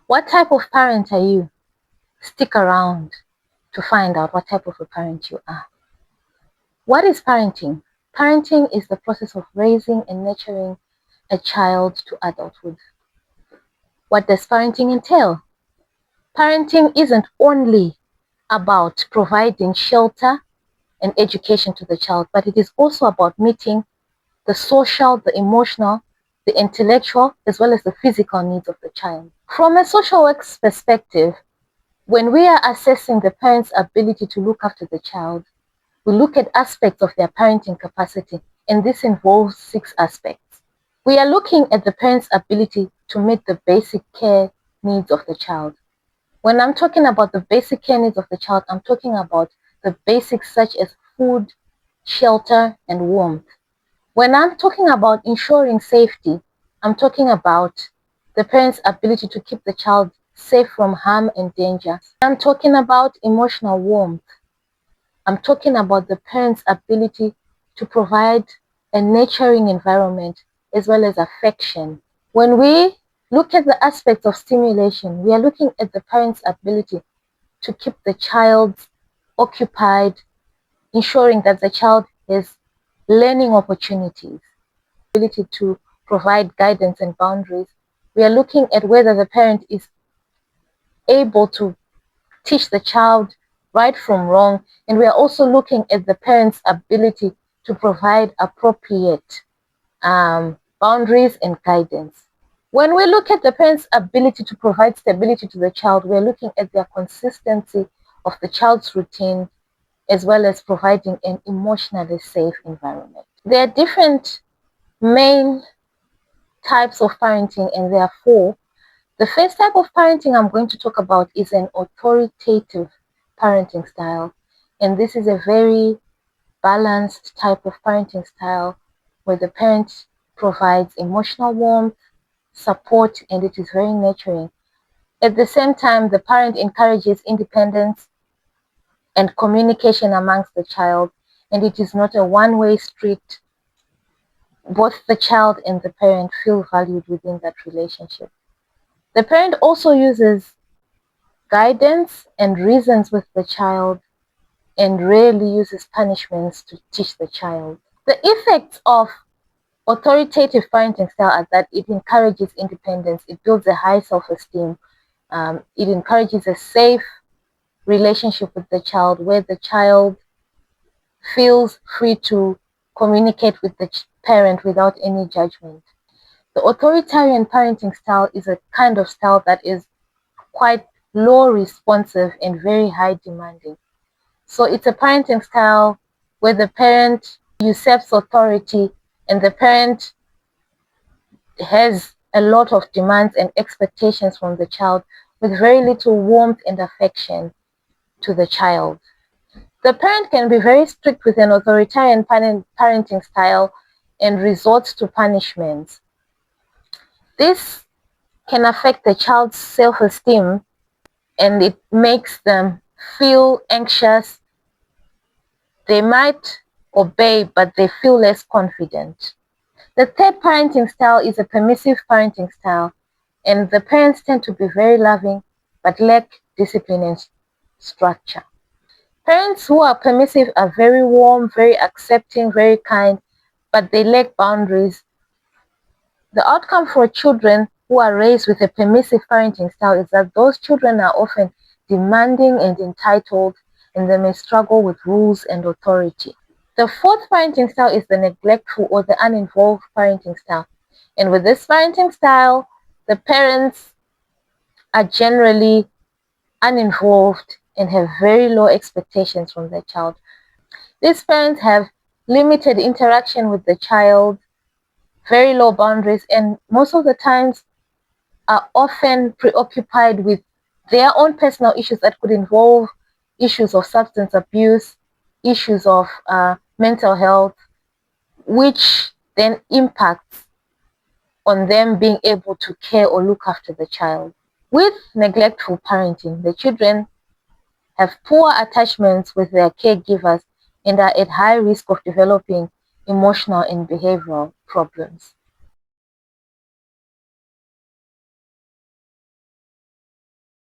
What type of parent are you? Stick around to find out what type of a parent you are. What is parenting? Parenting is the process of raising and nurturing a child to adulthood. What does parenting entail? Parenting isn't only about providing shelter and education to the child, but it is also about meeting the social, the emotional, the intellectual, as well as the physical needs of the child. From a social work's perspective, when we are assessing the parent's ability to look after the child, we look at aspects of their parenting capacity, and this involves 6 aspects. We are looking at the parent's ability to meet the basic care needs of the child. When I'm talking about the basic care needs of the child, I'm talking about the basics such as food, shelter, and warmth. When I'm talking about ensuring safety, I'm talking about the parent's ability to keep the child safe from harm and danger. I'm talking about emotional warmth. I'm talking about the parent's ability to provide a nurturing environment as well as affection. When we look at the aspects of stimulation, we are looking at the parent's ability to keep the child occupied, ensuring that the child has learning opportunities, ability to provide guidance and boundaries. We are looking at whether the parent is able to teach the child right from wrong, and we are also looking at the parent's ability to provide appropriate boundaries and guidance. When we look at the parent's ability to provide stability to the child, we're looking at their consistency of the child's routine as well as providing an emotionally safe environment. There are different main types of parenting, and there are 4. The first type of parenting I'm going to talk about is an authoritative parenting style, and this is a very balanced type of parenting style where the parent provides emotional warmth, support, and it is very nurturing. At the same time, the parent encourages independence and communication amongst the child, and it is not a one-way street. Both the child and the parent feel valued within that relationship. The parent also uses guidance and reasons with the child and rarely uses punishments to teach the child. The effects of authoritative parenting style are that it encourages independence, it builds a high self-esteem, it encourages a safe relationship with the child where the child feels free to communicate with the parent without any judgment. The authoritarian parenting style is a kind of style that is quite low responsive and very high demanding. So it's a parenting style where the parent usurps authority and the parent has a lot of demands and expectations from the child with very little warmth and affection to the child. The parent can be very strict with an authoritarian parenting style and resorts to punishments. This can affect the child's self-esteem and it makes them feel anxious. They might obey, but they feel less confident. The third parenting style is a permissive parenting style, and the parents tend to be very loving but lack discipline and structure. Parents who are permissive are very warm, very accepting, very kind, but they lack boundaries. The outcome for children who are raised with a permissive parenting style is that those children are often demanding and entitled, and they may struggle with rules and authority. The fourth parenting style is the neglectful or the uninvolved parenting style. And with this parenting style, the parents are generally uninvolved and have very low expectations from their child. These parents have limited interaction with the child, very low boundaries, and most of the times are often preoccupied with their own personal issues that could involve issues of substance abuse, issues of mental health, which then impacts on them being able to care or look after the child. With neglectful parenting, the children have poor attachments with their caregivers and are at high risk of developing emotional and behavioral problems.